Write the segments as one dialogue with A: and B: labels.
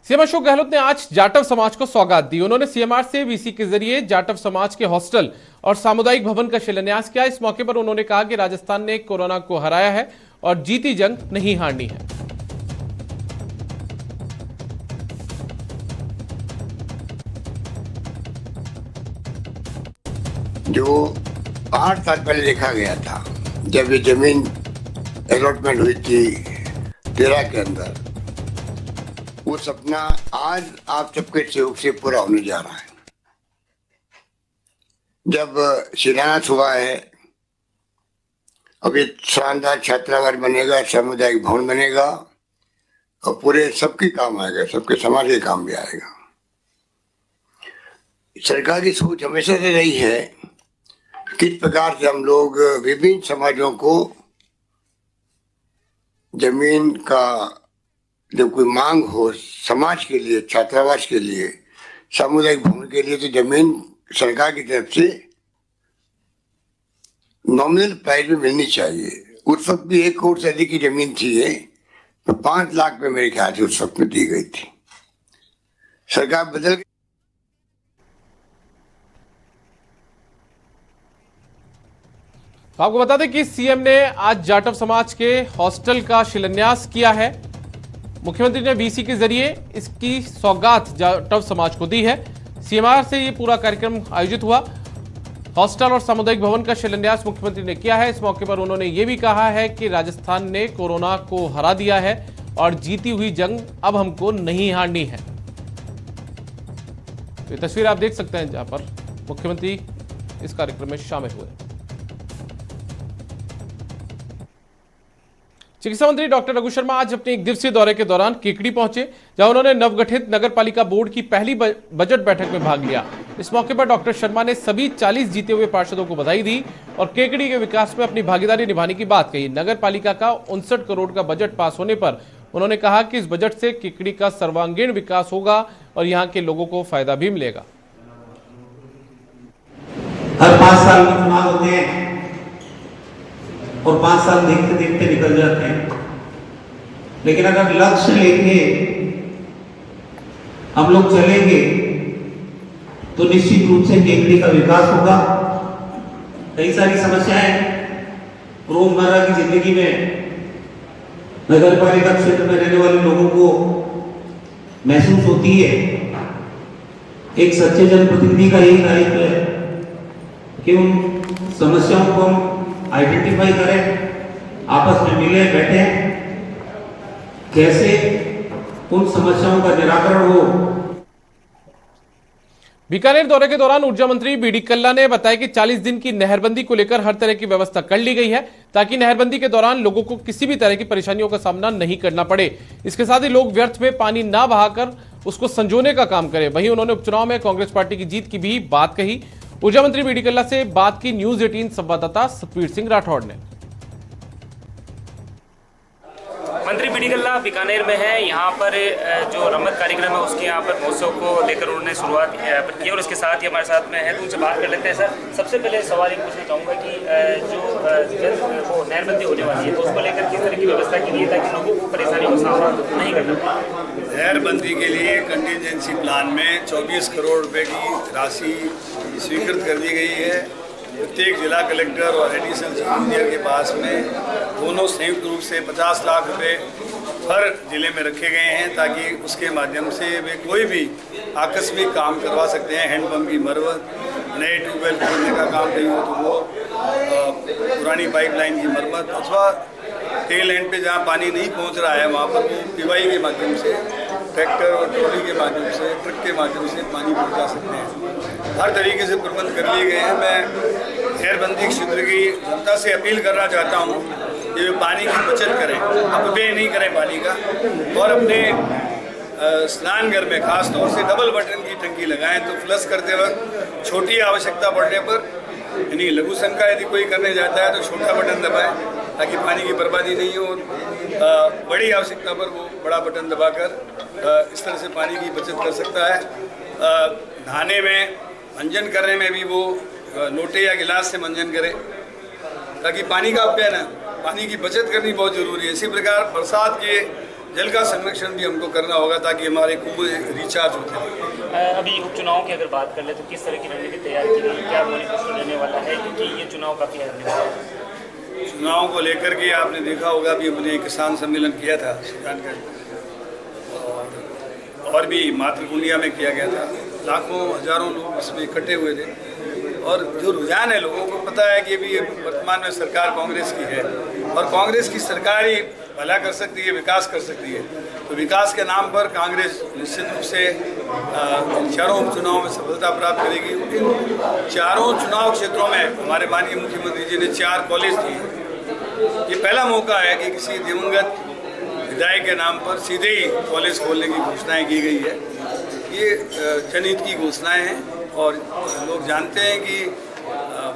A: CM Ashok Gehlot ने आज जाटव समाज को सौगात दी। उन्होंने सीएमआर से वीसी के जरिए जाटव समाज के हॉस्टल और सामुदायिक भवन का शिलान्यास किया। इस मौके पर उन्होंने कहा कि राजस्थान ने कोरोना को हराया है और जीती जंग नहीं हारनी है।
B: जो 8 साल पहले देखा गया था, जब ये जमीन अलॉटमेंट हुई थी 13 के अंदर, वो सपना आज आप सबके सहयोग से पूरा होने जा रहा है। जब शिलान्यास हुआ है, अब एक शानदार छात्रावास बनेगा, सामुदायिक भवन बनेगा और पूरे सबके काम आएगा, सबके समाज के काम भी आएगा। सरकार की सोच हमेशा से रही है किस प्रकार से हम लोग विभिन्न समाजों को जमीन का जब कोई मांग हो, समाज के लिए, छात्रावास के लिए, सामुदायिक भवन के लिए, तो जमीन सरकार की तरफ से नॉमिनल प्राइस में मिलनी चाहिए। उस वक्त भी 1 करोड़ से अधिक की जमीन थी, तो 5 लाख में मेरे ख्याल से उस वक्त में दी गई थी। सरकार बदल गई।
A: आपको बता दें कि सीएम ने आज जाटव समाज के हॉस्टल का शिलान्यास किया है। मुख्यमंत्री ने वीसी के जरिए इसकी सौगात जाटव समाज को दी है। सीएमआर से ये पूरा कार्यक्रम आयोजित हुआ। हॉस्टल और सामुदायिक भवन का शिलान्यास मुख्यमंत्री ने किया है। इस मौके पर उन्होंने ये भी कहा है कि राजस्थान ने कोरोना को हरा दिया है और जीती हुई जंग अब हमको नहीं हारनी है। तो ये तस्वीर आप देख सकते हैं जहां पर मुख्यमंत्री इस कार्यक्रम में शामिल हुए। चिकित्सा मंत्री डॉक्टर रघु शर्मा आज अपने 1 दिवसीय दौरे के दौरान केकड़ी पहुंचे, जहां उन्होंने नवगठित नगर पालिका बोर्ड की पहली बजट बैठक में भाग लिया। इस मौके पर डॉक्टर शर्मा ने सभी 40 जीते हुए पार्षदों को बधाई दी और केकड़ी के विकास में अपनी भागीदारी निभाने की बात कही। नगर पालिका का 59 करोड़ का बजट पास होने पर उन्होंने कहा कि इस बजट से केकड़ी का सर्वांगीण विकास होगा और यहाँ के लोगों को फायदा भी मिलेगा।
C: हर 5 साल में चुनाव होते हैं और 5 साल देखते देखते निकल जाते हैं, लेकिन अगर लक्ष्य लेके हम लोग चलेंगे तो निश्चित रूप से केकड़ी का विकास होगा। कई सारी समस्याएं रोजमर्रा की जिंदगी में नगर पालिका क्षेत्र में रहने वाले लोगों को महसूस होती है। एक सच्चे जनप्रतिनिधि का यही दायित्व है कि उन समस्याओं को हम आइडेंटिफाई करें, आपस में मिले बैठे, कैसे उन समस्याओं का निराकरण हो।
A: बीकानेर दौरे के दौरान ऊर्जा मंत्री बीडी कल्ला ने बताया कि 40 दिन की नहरबंदी को लेकर हर तरह की व्यवस्था कर ली गई है ताकि नहरबंदी के दौरान लोगों को किसी भी तरह की परेशानियों का सामना नहीं करना पड़े। इसके साथ ही लोग व्यर्थ में पानी ना बहाकर उसको संजोने का काम करें। वहीं उन्होंने उपचुनाव में कांग्रेस पार्टी की जीत की भी बात कही। ऊर्जा मंत्री बीडी कल्ला से बात की न्यूज 18 संवाददाता सतवीर सिंह राठौड़ ने।
D: मंत्री बीडी कल्ला बीकानेर में है। यहाँ पर जो रमत कार्यक्रम है उसके यहाँ पर महोत्सव को लेकर उन्होंने शुरुआत की और इसके साथ ही हमारे साथ में है, तो उनसे बात कर लेते हैं। सर, सबसे पहले सवाल ये पूछना चाहूँगा कि जो वो नहरबंदी होने वाली है तो उसको लेकर किस तरह की व्यवस्था की गई है ताकि लोगों को परेशानी का सामना नहीं करना पड़े।
E: नहरबंदी के लिए कंटीजेंसी प्लान में 24 करोड़ रुपए की राशि स्वीकृत कर दी गई है। प्रत्येक जिला कलेक्टर और एडिशनल चीफ इंजीनियर के पास में दोनों संयुक्त रूप से 50 लाख रुपए हर जिले में रखे गए हैं ताकि उसके माध्यम से वे कोई भी आकस्मिक काम करवा सकते हैं। हैंडपम्प की मरम्मत, नए ट्यूबवेल खोलने का काम नहीं हो तो वो, पुरानी पाइपलाइन की मरम्मत, अथवा टेल एंड पे जहाँ पानी नहीं पहुँच रहा है वहाँ पर वो पीवाई के माध्यम से, ट्रैक्टर और ट्रॉली के माध्यम से, ट्रक के माध्यम से पानी पहुँचा सकते हैं। हर तरीके से प्रबंध कर लिए गए हैं। मैं नहरबंदी क्षेत्र की जनता से अपील करना चाहता हूँ कि वे पानी की बचत करें, अपव्यय नहीं करें पानी का, और अपने स्नान घर में खास तौर से डबल बटन की टंकी लगाएं तो फ्लश करते वक्त छोटी आवश्यकता पड़ने पर, यानी लघु शंका यदि कोई करने जाता है तो छोटा बटन दबाएं ताकि पानी की बर्बादी नहीं हो, और बड़ी आवश्यकता पर वो बड़ा बटन दबाकर इस तरह से पानी की बचत कर सकता है। नहाने में, मंजन करने में भी वो लोटे या गिलास से मंजन करे ताकि पानी का अपव्यय न, पानी की बचत करनी बहुत जरूरी है। इसी प्रकार बरसात के जल का संरक्षण भी हमको करना होगा ताकि हमारे कुएं रिचार्ज होते रहें।
D: अभी उपचुनाव की अगर बात कर ले तो किस तरह की रणनीति तैयार की गई, क्या मैनिफेस्टो रहने वाला है, क्योंकि ये चुनाव काफ़ी अहम है।
E: चुनाव को लेकर के आपने देखा होगा भी हमने किसान सम्मेलन किया था सुल्तानगंज में, और भी मातृकुंडिया में किया गया था। लाखों हजारों लोग इसमें इकट्ठे हुए थे और जो रुझान है लोगों को पता है कि भी वर्तमान में सरकार कांग्रेस की है और कांग्रेस की सरकार ही भला कर सकती है, विकास कर सकती है। तो विकास के नाम पर कांग्रेस निश्चित रूप से चारों उपचुनाव में सफलता प्राप्त करेगी। इन चारों चुनाव क्षेत्रों में हमारे माननीय मुख्यमंत्री जी ने 4 कॉलेज दिए। ये पहला मौका है कि किसी दिवंगत विधायक के नाम पर सीधे ही कॉलेज खोलने की घोषणाएं की गई है। ये जनहित की घोषणाएं हैं और लोग जानते हैं कि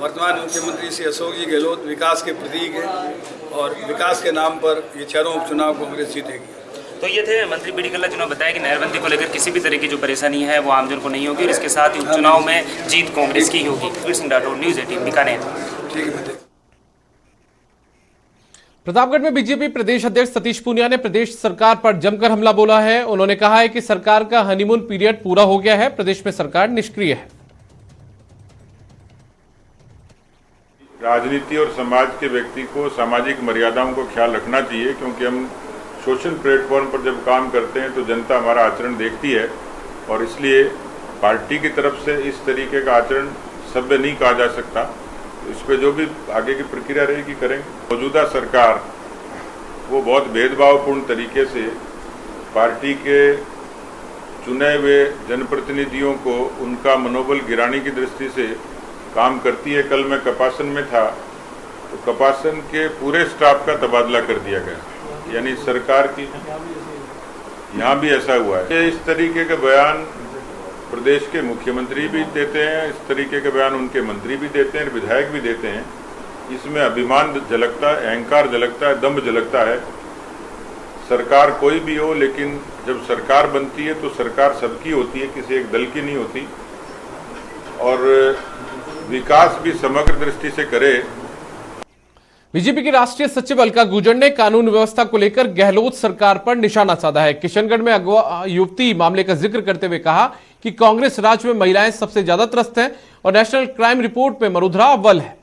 E: वर्तमान मुख्यमंत्री श्री अशोक जी गहलोत विकास के प्रतीक हैं और विकास के नाम पर ये चारों उपचुनाव कांग्रेस जीतेगी।
D: तो ये थे मंत्री बी डी कल्ला जिन्होंने बताया कि नहरबंदी को लेकर किसी भी तरह की जो परेशानी है वो आमजन को नहीं होगी और इसके साथ ही उपचुनाव में जीत कांग्रेस की होगी। वीर सिंह राठौर, न्यूज़ 18 बीकानेर।
E: ठीक है।
A: प्रतापगढ़ में बीजेपी प्रदेश अध्यक्ष सतीश पूनिया ने प्रदेश सरकार पर जमकर हमला बोला है। उन्होंने कहा है कि सरकार का हनीमून पीरियड पूरा हो गया है, प्रदेश में सरकार निष्क्रिय है।
F: राजनीति और समाज के व्यक्ति को सामाजिक मर्यादाओं को ख्याल रखना चाहिए, क्योंकि हम सोशल प्लेटफॉर्म पर जब काम करते हैं तो जनता हमारा आचरण देखती है और इसलिए पार्टी की तरफ से इस तरीके का आचरण सभ्य नहीं कहा जा सकता। इस पर जो भी आगे की प्रक्रिया रहेगी करेंगे। मौजूदा सरकार वो बहुत भेदभावपूर्ण तरीके से पार्टी के चुने हुए जनप्रतिनिधियों को उनका मनोबल गिराने की दृष्टि से काम करती है। कल मैं कपासन में था तो कपासन के पूरे स्टाफ का तबादला कर दिया गया, यानी सरकार की यहाँ भी ऐसा हुआ है। इस तरीके के बयान प्रदेश के मुख्यमंत्री भी देते हैं, इस तरीके के बयान उनके मंत्री भी देते हैं, विधायक भी देते हैं। इसमें अभिमान झलकता है, अहंकार झलकता है, दम्भ झलकता है। सरकार कोई भी हो, लेकिन जब सरकार बनती है तो सरकार सबकी होती है, किसी एक दल की नहीं होती। और विकास भी समग्र दृष्टि से करे।
A: बीजेपी की राष्ट्रीय सचिव अलका गुर्जर ने कानून व्यवस्था को लेकर गहलोत सरकार पर निशाना साधा है। किशनगढ़ में अगवा युवती मामले का जिक्र करते हुए कहा कि कांग्रेस राज में महिलाएं सबसे ज्यादा त्रस्त हैं और नेशनल क्राइम रिपोर्ट में मरुधरा अव्वल है।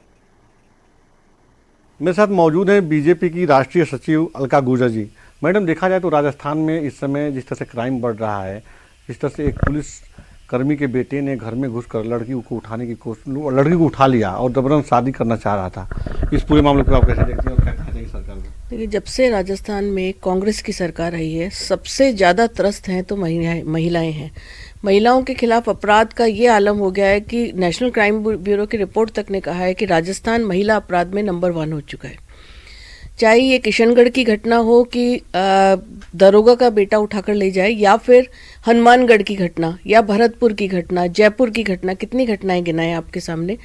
G: मेरे साथ मौजूद हैं बीजेपी की राष्ट्रीय सचिव अलका गुर्जर जी। मैडम, देखा जाए तो राजस्थान में इस समय जिस तरह से क्राइम बढ़ रहा है, जिस तरह से एक पुलिस कर्मी के बेटे ने घर में घुसकर लड़की को उठाने की कोशिश, लड़की को उठा लिया और जबरन शादी करना चाह रहा था। इस पूरे मामले को आप कैसे देखते हैं और क्या कहना चाहिए सरकार को?
H: देखिए, जब से राजस्थान में कांग्रेस की सरकार आई है, सबसे ज़्यादा त्रस्त हैं तो महिलाएं हैं। महिलाओं के खिलाफ अपराध का ये आलम हो गया है कि नेशनल क्राइम ब्यूरो की रिपोर्ट तक ने कहा है कि राजस्थान महिला अपराध में नंबर 1 हो चुका है। चाहे ये किशनगढ़ की घटना हो कि दरोगा का बेटा उठाकर ले जाए, या फिर हनुमानगढ़ की घटना, या भरतपुर की घटना, जयपुर की घटना, कितनी घटनाएं गिनाएं आपके सामने।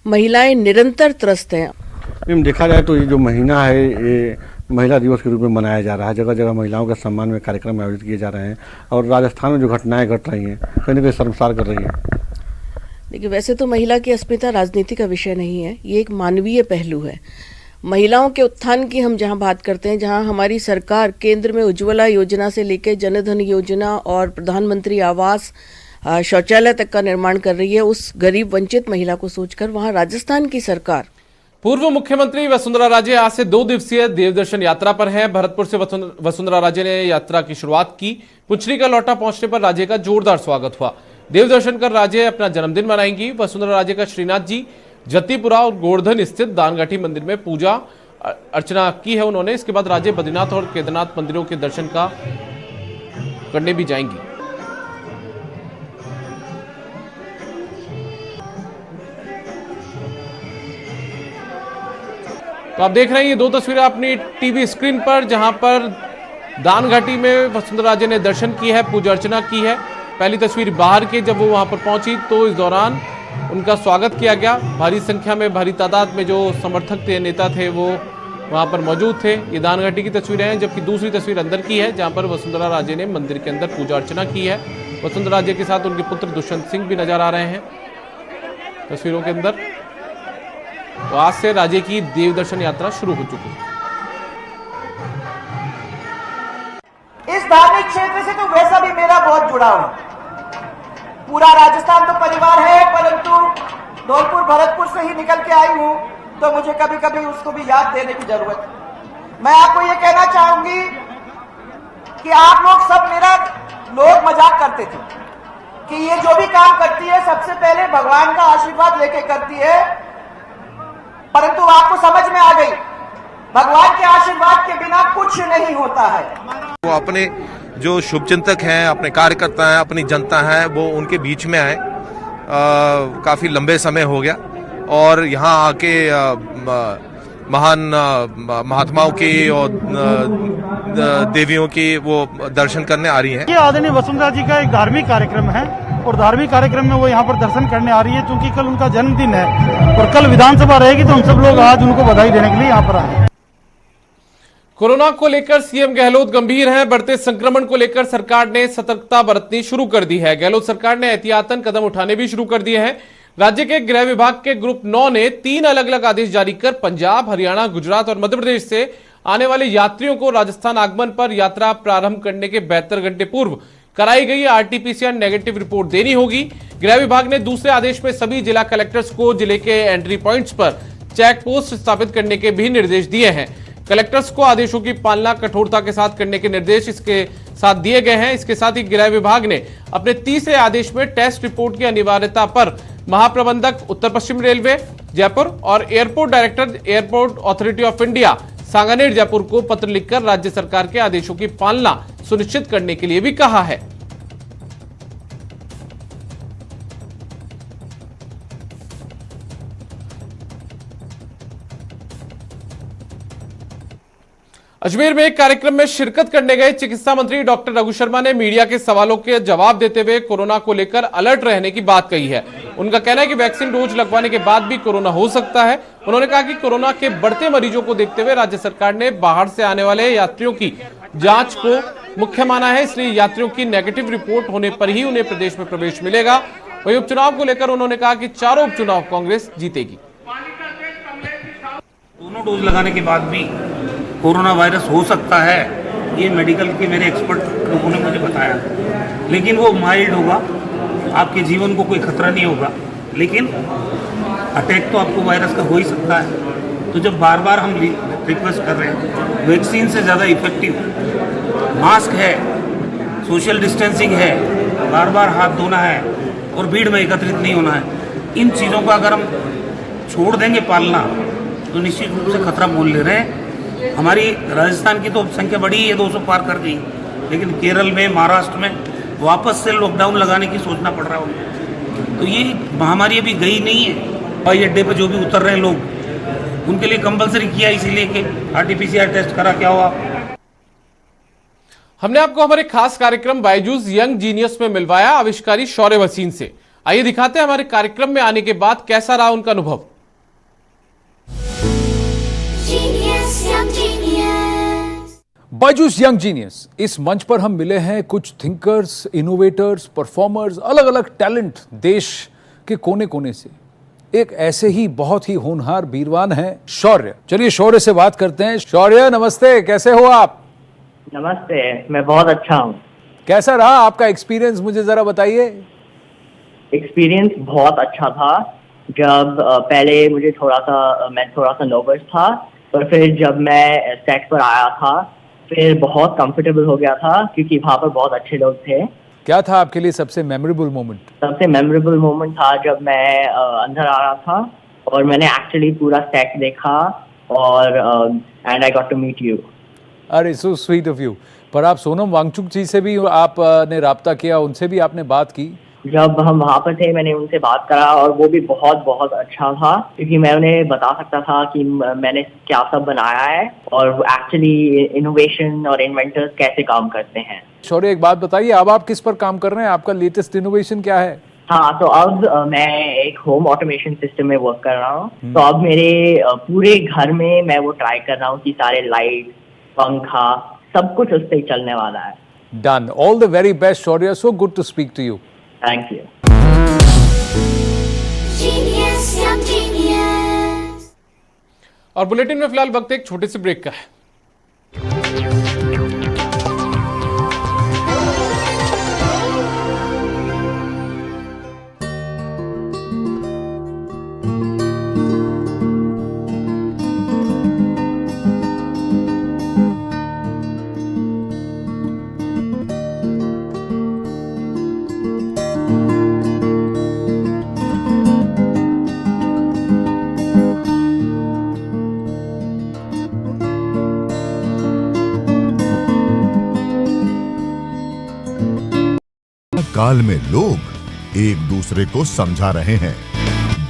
H: महिलाएं निरंतर त्रस्त हैं।
G: देखा जाए तो ये जो महीना है ये महिला दिवस के रूप में मनाया जा रहा है। जगह जगह महिलाओं के सम्मान में कार्यक्रम आयोजित किए जा रहे हैं और राजस्थान में जो घटनाएं घट रही हैं कहीं ना कहीं शर्मसार कर रही हैं।
H: देखिए, वैसे तो महिला की अस्मिता राजनीति का विषय नहीं है, ये एक मानवीय पहलू है। महिलाओं के उत्थान की हम जहां बात करते हैं, जहां हमारी सरकार केंद्र में उज्ज्वला योजना से लेकर जनधन योजना और प्रधानमंत्री आवास शौचालय तक का निर्माण कर रही है, उस गरीब वंचित महिला को सोचकर वहां राजस्थान की सरकार।
A: पूर्व मुख्यमंत्री वसुंधरा राजे आज से 2 दिवसीय देवदर्शन यात्रा पर हैं। भरतपुर से वसुंधरा राजे ने यात्रा की शुरुआत की। पुंचरी का लौटा पहुंचने पर राजे का जोरदार स्वागत हुआ। देवदर्शन कर राजे अपना जन्मदिन मनाएंगी। वसुंधरा राजे का श्रीनाथ जी, जतिपुरा और गोवर्धन स्थित दानघाटी मंदिर में पूजा अर्चना की है उन्होंने। इसके बाद राजे बद्रीनाथ और केदारनाथ मंदिरों के दर्शन करने भी जाएंगी। तो आप देख रहे हैं ये 2 तस्वीरें अपनी टीवी स्क्रीन पर, जहां पर दानघाटी में वसुंधरा राजे ने दर्शन की है, पूजा अर्चना की है। पहली तस्वीर बाहर की, जब वो वहां पर पहुंची तो इस दौरान उनका स्वागत किया गया। भारी संख्या में, भारी तादाद में जो समर्थक थे, नेता थे, वो वहां पर मौजूद थे। ये दानघाटी की तस्वीरें हैं, जबकि दूसरी तस्वीर अंदर की है, जहां पर वसुंधरा राजे ने मंदिर के अंदर पूजा अर्चना की है। वसुंधरा राजे के साथ उनके पुत्र दुष्यंत सिंह भी नजर आ रहे हैं तस्वीरों के अंदर। तो आज से राजे की देवदर्शन यात्रा शुरू हो चुकी है।
I: और जुड़ा हूं। पूरा राजस्थान तो परिवार है, परंतु धौलपुर भरतपुर से ही निकल के आई हूं, तो मुझे कभी कभी उसको भी याद देने की जरूरत है। मैं आपको ये कहना चाहूंगी कि आप लोग सब मेरा लोग मजाक करते थे कि ये जो भी काम करती है सबसे पहले भगवान का आशीर्वाद लेके करती है, परंतु आपको समझ में आ गई भगवान के आशीर्वाद के बिना कुछ नहीं होता है।
J: वो अपने जो शुभचिंतक हैं, अपने कार्यकर्ता हैं, अपनी जनता है, वो उनके बीच में आए। काफी लंबे समय हो गया और यहाँ आके महान महात्माओं की और देवियों की वो दर्शन करने आ रही हैं।
K: ये आदरणीय वसुंधरा जी का एक धार्मिक कार्यक्रम है और धार्मिक कार्यक्रम में वो यहाँ पर दर्शन करने आ रही है, क्योंकि कल उनका जन्मदिन है और कल विधानसभा रहेगी, तो हम सब लोग आज उनको बधाई देने के लिए यहाँ पर आए।
A: कोरोना को लेकर सीएम गहलोत गंभीर हैं। बढ़ते संक्रमण को लेकर सरकार ने सतर्कता बरतनी शुरू कर दी है। गहलोत सरकार ने एहतियातन कदम उठाने भी शुरू कर दिए हैं। राज्य के गृह विभाग के ग्रुप 9 ने 3 अलग अलग आदेश जारी कर पंजाब, हरियाणा, गुजरात और मध्य प्रदेश से आने वाले यात्रियों को राजस्थान आगमन पर यात्रा प्रारंभ करने के 72 घंटे पूर्व कराई गई आरटीपीसीआर नेगेटिव रिपोर्ट देनी होगी। गृह विभाग ने दूसरे आदेश में सभी जिला कलेक्टर्स को जिले के एंट्री पॉइंट्स पर चेक पोस्ट स्थापित करने के भी निर्देश दिए हैं। कलेक्टर्स को आदेशों की पालना कठोरता के साथ करने के निर्देश इसके साथ दिए गए हैं। इसके साथ ही गृह विभाग ने अपने तीसरे आदेश में टेस्ट रिपोर्ट की अनिवार्यता पर महाप्रबंधक उत्तर पश्चिम रेलवे जयपुर और airport director airport authority of India Sanganer Jaipur को पत्र लिखकर राज्य सरकार के आदेशों की पालना सुनिश्चित करने के लिए भी कहा है। अजमेर में एक कार्यक्रम में शिरकत करने गए चिकित्सा मंत्री डॉक्टर रघु शर्मा ने मीडिया के सवालों के जवाब देते हुए कोरोना को लेकर अलर्ट रहने की बात कही है। उनका कहना है कि वैक्सीन डोज लगवाने के बाद भी कोरोना हो सकता है। उन्होंने कहा कि कोरोना के बढ़ते मरीजों को देखते हुए राज्य सरकार ने बाहर से आने वाले यात्रियों की जांच को मुख्य माना है, इसलिए यात्रियों की नेगेटिव रिपोर्ट होने पर ही उन्हें प्रदेश में प्रवेश मिलेगा। वहीं उपचुनाव को लेकर उन्होंने कहा कि चारों उपचुनाव कांग्रेस जीतेगी।
C: दोनों डोज लगाने के बाद भी कोरोना वायरस हो सकता है, ये मेडिकल के मेरे एक्सपर्ट लोगों ने मुझे बताया, लेकिन वो माइल्ड होगा, आपके जीवन को कोई खतरा नहीं होगा, लेकिन अटैक तो आपको वायरस का हो ही सकता है। तो जब बार बार हम रिक्वेस्ट कर रहे हैं, वैक्सीन से ज़्यादा इफेक्टिव मास्क है, सोशल डिस्टेंसिंग है, बार बार हाथ धोना है और भीड़ में एकत्रित नहीं होना है। इन चीज़ों का अगर हम छोड़ देंगे पालना, तो निश्चित रूप से खतरा मोल ले रहे हैं। हमारी राजस्थान की तो संख्या बढ़ी है, 200 पार कर गई, लेकिन केरल में, महाराष्ट्र में वापस से लॉकडाउन लगाने की सोचना पड़ रहा है। तो ये महामारी अभी गई नहीं है। हवाई अड्डे पर जो भी उतर रहे हैं लोग, उनके लिए कंपलसरी किया इसीलिए कि आरटीपीसीआर टेस्ट करा, क्या हुआ।
A: हमने आपको हमारे खास कार्यक्रम बायजूस यंग जीनियस में मिलवाया आविष्कारी शौर्य वसीन से। आइए दिखाते हैं हमारे कार्यक्रम में आने के बाद कैसा रहा उनका अनुभव।
L: बायजूस यंग जीनियस, इस मंच पर हम मिले हैं कुछ थिंकर्स, इनोवेटर्स, परफॉर्मर्स, अलग अलग टैलेंट देश के कोने कोने से। एक ऐसे ही बहुत ही होनहार बीरवान हैं शौर्य। चलिए शौर्य से बात करते हैं। शौर्य नमस्ते, कैसे हो आप?
M: नमस्ते, मैं बहुत अच्छा हूँ।
L: कैसा रहा आपका एक्सपीरियंस, मुझे जरा बताइए।
M: एक्सपीरियंस बहुत अच्छा था। जब पहले मैं थोड़ा सा नर्वस था, पर फिर जब मैं सेट पर आया था फिर बहुत कंफर्टेबल हो गया था, क्योंकि वहाँ पर बहुत अच्छे लोग थे।
L: क्या था आपके लिए सबसे मेमोरेबल मोमेंट?
M: सबसे मेमोरेबल मोमेंट था जब मैं अंदर आ रहा था और मैंने एक्चुअली पूरा सेट देखा और and I got to meet you.
L: अरे सो स्वीट ऑफ यू। पर आप सोनम वांगचुक जी से भी आपने राब्ता किया, उनसे भी आपने बात की?
M: जब हम वहाँ पर थे मैंने उनसे बात करा और वो भी बहुत बहुत अच्छा था, क्योंकि मैं उन्हें बता सकता था कि मैंने क्या सब बनाया है और एक्चुअली इनोवेशन और इन्वेंटर्स कैसे काम करते हैं।
L: शौर्य एक बात बताइए, अब आप किस पर काम कर रहे हैं? आपका लेटेस्ट इनोवेशन क्या है?
M: हाँ, तो अब मैं एक होम ऑटोमेशन सिस्टम में वर्क कर रहा हूँ। तो अब मेरे पूरे घर में मैं वो ट्राई कर रहा हूँ कि सारे लाइट, पंखा, सब कुछ उस पर चलने वाला है।
L: Done. All the very best, Shaurya. So good to speak to you.
M: Thank you.
A: और बुलेटिन में फिलहाल वक्त एक छोटे से ब्रेक का है।
N: काल में लोग एक दूसरे को समझा रहे हैं,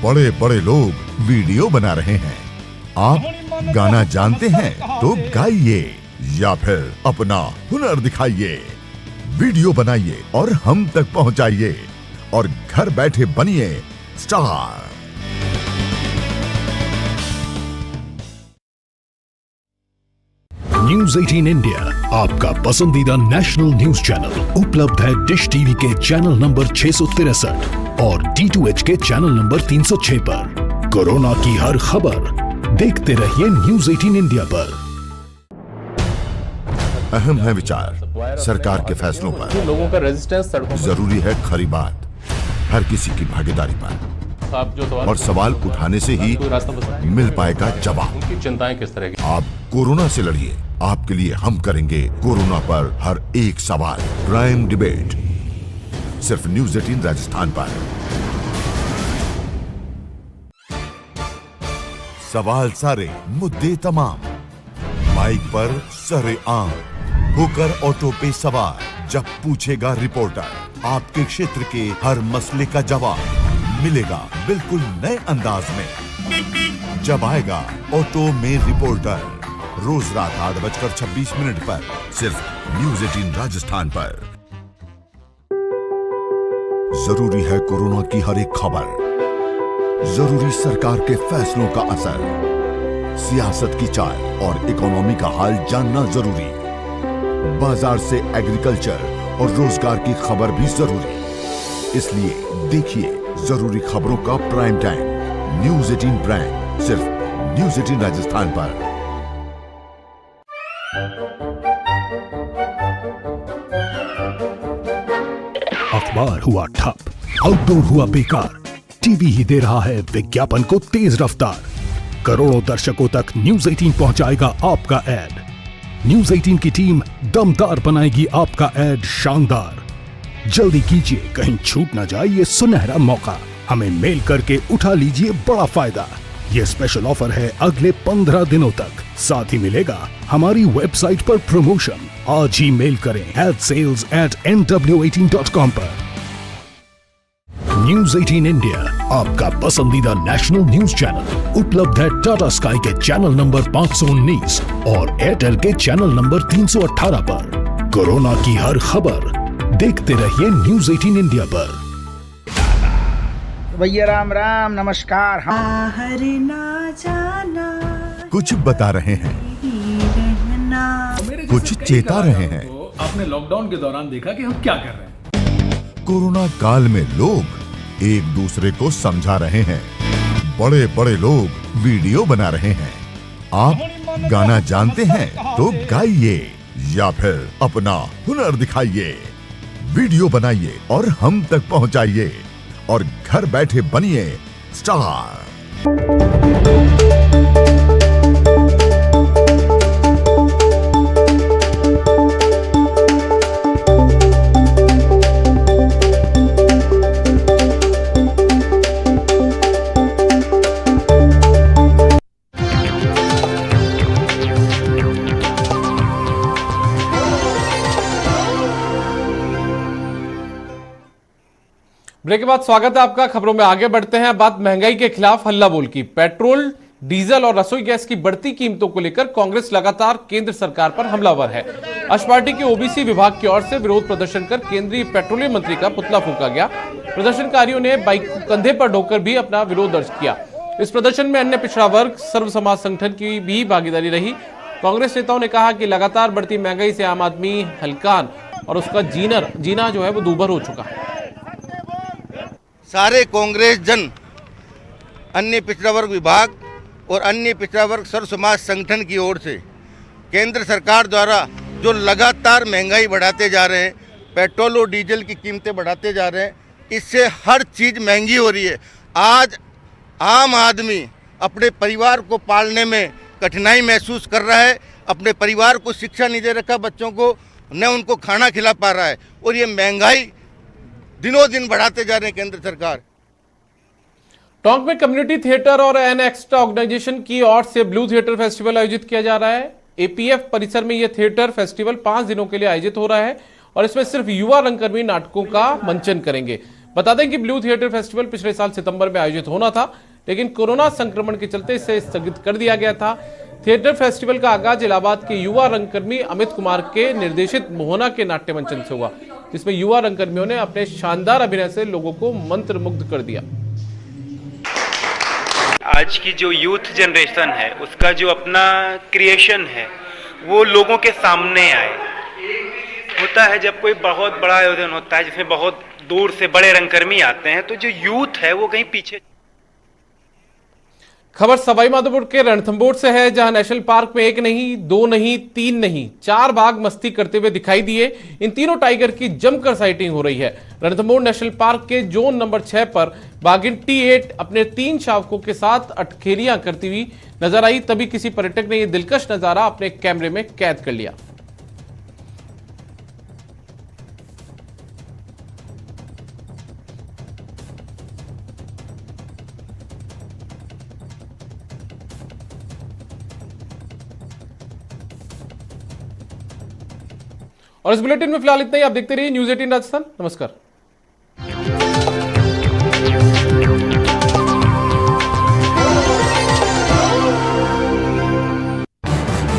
N: बड़े बड़े लोग वीडियो बना रहे हैं। आप गाना जानते हैं तो गाइए या फिर अपना हुनर दिखाइए, वीडियो बनाइए और हम तक पहुंचाइए और घर बैठे बनिए स्टार।
O: न्यूज 18 इंडिया आपका पसंदीदा नेशनल न्यूज चैनल उपलब्ध है डिश टीवी के चैनल नंबर 663 और D2H के चैनल नंबर 306 पर। कोरोना की हर खबर देखते रहिए न्यूज 18 इंडिया पर।
N: अहम है विचार सरकार के फैसलों पर,
A: लोगों का रेजिस्टेंस
N: जरूरी है खरी बात हर किसी की भागीदारी पर, और सवाल उठाने से ही मिल पाएगा जवाब।
A: उनकी चिंताएं किस तरह की?
N: आप कोरोना से लड़िए, आपके लिए हम करेंगे कोरोना पर हर एक सवाल। प्राइम डिबेट सिर्फ न्यूज 18 राजस्थान पर। सवाल सारे, मुद्दे तमाम, माइक पर सरे आम होकर ऑटो पे सवार। जब पूछेगा रिपोर्टर आपके क्षेत्र के हर मसले का जवाब मिलेगा बिल्कुल नए अंदाज में। जब आएगा ऑटो में रिपोर्टर, रोज रात 8:26 पर सिर्फ न्यूज 18 राजस्थान पर। जरूरी है कोरोना की हर एक खबर, जरूरी सरकार के फैसलों का असर, सियासत की चाल और इकोनॉमी का हाल जानना जरूरी, बाजार से एग्रीकल्चर और रोजगार की खबर भी जरूरी। इसलिए देखिए जरूरी खबरों का प्राइम टाइम न्यूज 18 प्राइम सिर्फ न्यूज 18 राजस्थान पर।
O: अखबार हुआ ठप, आउटडोर हुआ बेकार, टीवी ही दे रहा है विज्ञापन को तेज रफ्तार। करोड़ों दर्शकों तक न्यूज 18 पहुंचाएगा आपका ऐड। न्यूज 18 की टीम दमदार बनाएगी आपका ऐड शानदार। जल्दी कीजिए, कहीं छूट ना जाए ये सुनहरा मौका। हमें मेल करके उठा लीजिए बड़ा फायदा। ये स्पेशल ऑफर है अगले 15 दिनों तक। साथ ही मिलेगा हमारी वेबसाइट पर प्रमोशन। आज ही मेल करें adsales@nw18.com पर। न्यूज 18 इंडिया आपका पसंदीदा नेशनल न्यूज चैनल उपलब्ध है टाटा स्काई के चैनल नंबर 519 और एयरटेल के चैनल नंबर 318 पर। कोरोना की हर खबर देखते रहिए न्यूज 18 इंडिया पर।
P: भैया राम राम नमस्कार। ना जाना
N: कुछ बता रहे हैं, कुछ चेता रहे हैं।
L: तो आपने लॉकडाउन के दौरान देखा कि हम क्या कर रहे हैं।
N: कोरोना काल में लोग एक दूसरे को समझा रहे हैं, बड़े बड़े लोग वीडियो बना रहे हैं। आप गाना जानते हैं तो गाइए या फिर अपना हुनर दिखाइए, वीडियो बनाइए और हम तक पहुंचाइए और घर बैठे बनिए स्टार।
A: ब्रेक के बाद स्वागत है आपका। खबरों में आगे बढ़ते हैं। बात महंगाई के खिलाफ हल्ला बोल की। पेट्रोल, डीजल और रसोई गैस की बढ़ती कीमतों को लेकर कांग्रेस लगातार केंद्र सरकार पर हमलावर है। आज पार्टी के ओबीसी विभाग की ओर से विरोध प्रदर्शन कर केंद्रीय पेट्रोलियम मंत्री का पुतला फूंका गया। प्रदर्शनकारियों ने बाइक को कंधे पर ढोकर भी अपना विरोध दर्ज किया। इस प्रदर्शन में अन्य पिछड़ा वर्ग, सर्व समाज संगठन की भी भागीदारी रही। कांग्रेस नेताओं ने कहा कि लगातार बढ़ती महंगाई से आम आदमी हलकान और उसका जीना जो है वो दूभर हो चुका है।
Q: सारे कांग्रेस जन, अन्य पिछड़ा वर्ग विभाग और अन्य पिछड़ा वर्ग सर्व समाज संगठन की ओर से केंद्र सरकार द्वारा जो लगातार महंगाई बढ़ाते जा रहे हैं, पेट्रोल और डीजल की कीमतें बढ़ाते जा रहे हैं, इससे हर चीज़ महंगी हो रही है। आज आम आदमी अपने परिवार को पालने में कठिनाई महसूस कर रहा है, अपने परिवार को शिक्षा नहीं दे रखा, बच्चों को न उनको खाना खिला पा रहा है, और ये महंगाई दिनों दिन बढ़ाते जा रहे हैं केंद्र सरकार।
A: टोंक में कम्युनिटी थिएटर और एन एक्स्ट्रा ऑर्गेनाइजेशन की ओर से ब्लू थिएटर फेस्टिवल आयोजित किया जा रहा है। एपीएफ परिसर में यह थिएटर फेस्टिवल 5 दिनों के लिए आयोजित हो रहा है और इसमें सिर्फ युवा रंगकर्मी नाटकों का मंचन करेंगे। बता दें कि ब्लू थिएटर फेस्टिवल पिछले साल सितंबर में आयोजित होना था, लेकिन कोरोना संक्रमण के चलते इसे स्थगित कर दिया गया था। थिएटर फेस्टिवल का आगाज इलाहाबाद के युवा रंगकर्मी अमित कुमार के निर्देशित मोहना के नाट्य मंचन से हुआ, जिसमें युवा रंगकर्मियों ने अपने शानदार अभिनय से लोगों को मंत्रमुग्ध कर दिया।
R: आज की जो यूथ जनरेशन है उसका जो अपना क्रिएशन है वो लोगों के सामने आए। होता है जब कोई बहुत बड़ा आयोजन होता है जिसमें बहुत दूर से बड़े रंगकर्मी आते हैं, तो जो यूथ है वो कहीं पीछे।
A: खबर सवाईमाधोपुर के रणथंभौर से है, जहां नेशनल पार्क में 1 नहीं, 2 नहीं, 3 नहीं, 4 बाघ मस्ती करते हुए दिखाई दिए। इन तीनों टाइगर की जमकर साइटिंग हो रही है। रणथंभौर नेशनल पार्क के जोन नंबर 6 पर बाघिन T8 अपने 3 शावकों के साथ अटखेलियां करती हुई नजर आई। तभी किसी पर्यटक ने यह दिलकश नजारा अपने कैमरे में कैद कर लिया। और इस बुलेटिन में फिलहाल इतना ही। आप देखते रहिए न्यूज़ 18 राजस्थान। नमस्कार।